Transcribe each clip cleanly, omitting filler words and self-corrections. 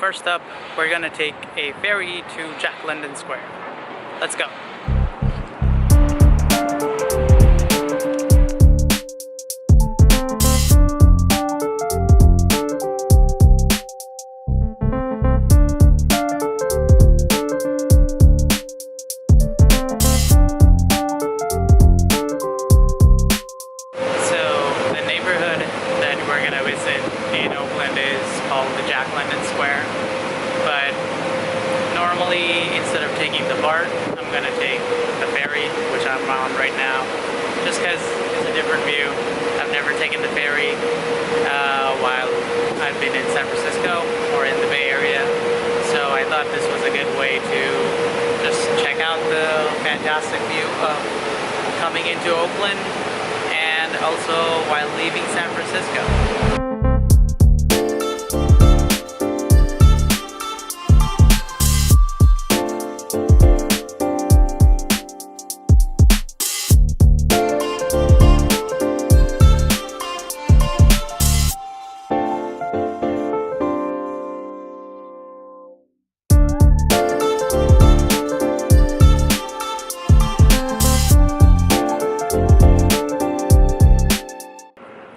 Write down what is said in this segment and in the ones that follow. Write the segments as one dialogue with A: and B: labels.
A: first up, we're gonna take a ferry to Jack London Square. Let's go. In Oakland is called the Jack London Square, but normally instead of taking the BART, I'm gonna take the ferry, which I'm on right now, just because it's a different view. I've never taken the ferry while I've been in San Francisco or in the Bay Area, so I thought this was a good way to just check out the fantastic view of coming into Oakland and also while leaving San Francisco.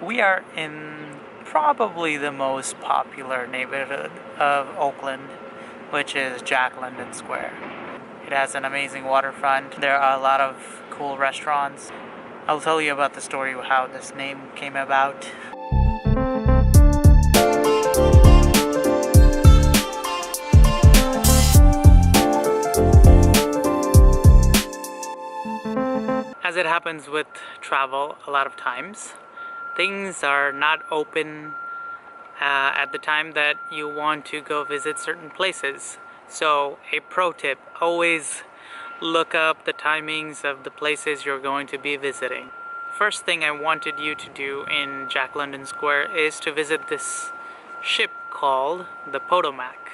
A: We are in probably the most popular neighborhood of Oakland, which is Jack London Square. It has an amazing waterfront. There are a lot of cool restaurants. I'll tell you about the story of how this name came about. As it happens with travel a lot of times, things are not open at the time that you want to go visit certain places. So a pro tip, always look up the timings of the places you're going to be visiting. First thing I wanted you to do in Jack London Square is to visit this ship called the Potomac.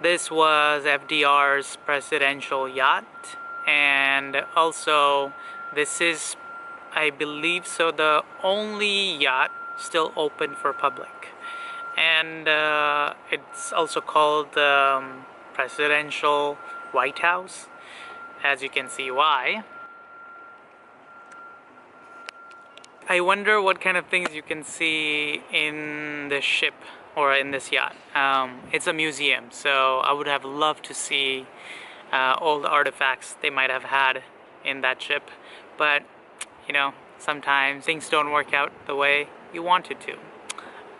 A: This was FDR's presidential yacht, and also this is, I believe so, the only yacht still open for public. And it's also called the Presidential White House, as you can see why. I wonder what kind of things you can see in this ship or in this yacht. It's a museum, so I would have loved to see all the artifacts they might have had in that ship. But you know, sometimes things don't work out the way you wanted to.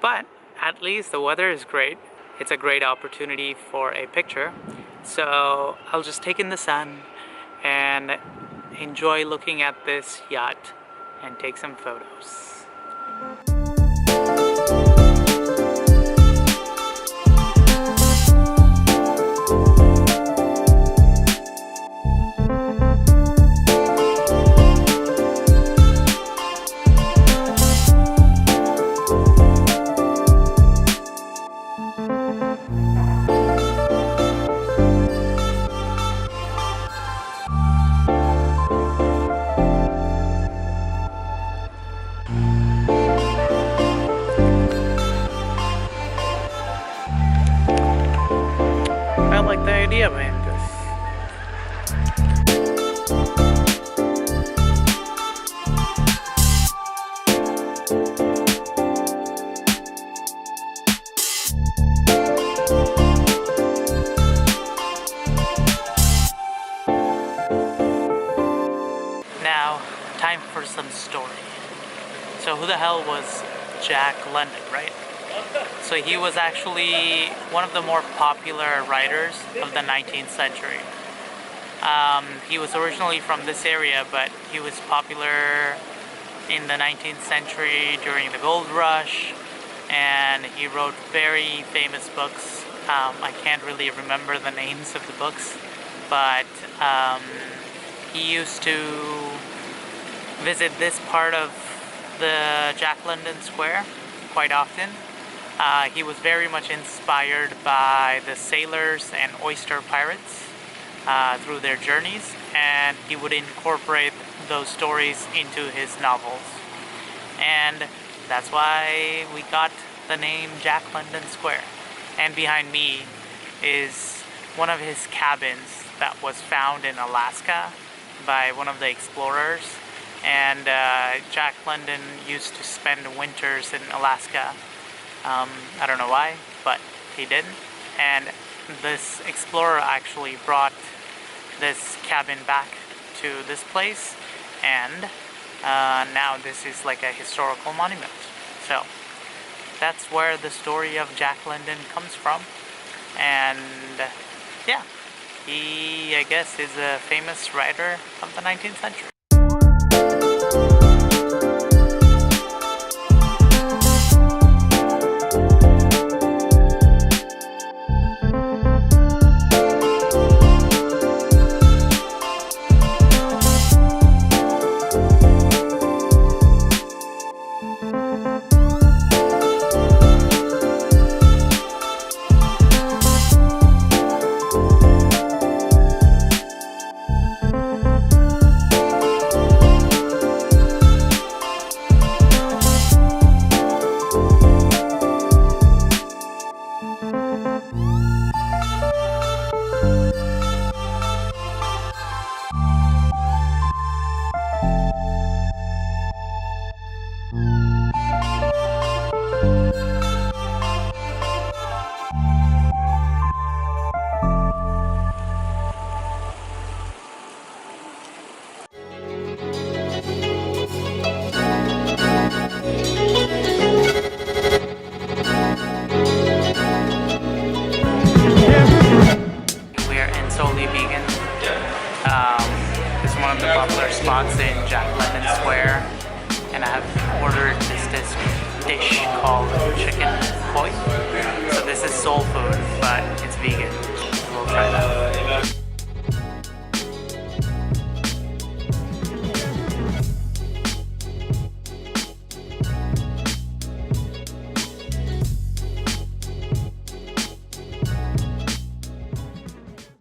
A: But at least the weather is great. It's a great opportunity for a picture. So I'll just take in the sun and enjoy looking at this yacht and take some photos. I like the idea behind this. Now, time for some story. So who the hell was Jack London, right? So he was actually one of the more popular writers of the 19th century. He was originally from this area, but he was popular in the 19th century during the Gold Rush, and he wrote very famous books. I can't really remember the names of the books, but he used to visit this part of the Jack London Square quite often. He was very much inspired by the sailors and oyster pirates through their journeys, and he would incorporate those stories into his novels. And that's why we got the name Jack London Square. And behind me is one of his cabins that was found in Alaska by one of the explorers. And Jack London used to spend winters in Alaska. I don't know why, but he didn't. And this explorer actually brought this cabin back to this place, and now this is like a historical monument. So that's where the story of Jack London comes from. And yeah, he, I guess, is a famous writer of the 19th century. This is one of the popular spots in Jack London Square, and I have ordered this dish called chicken koi. So this is soul food, but it's vegan. So we'll try that.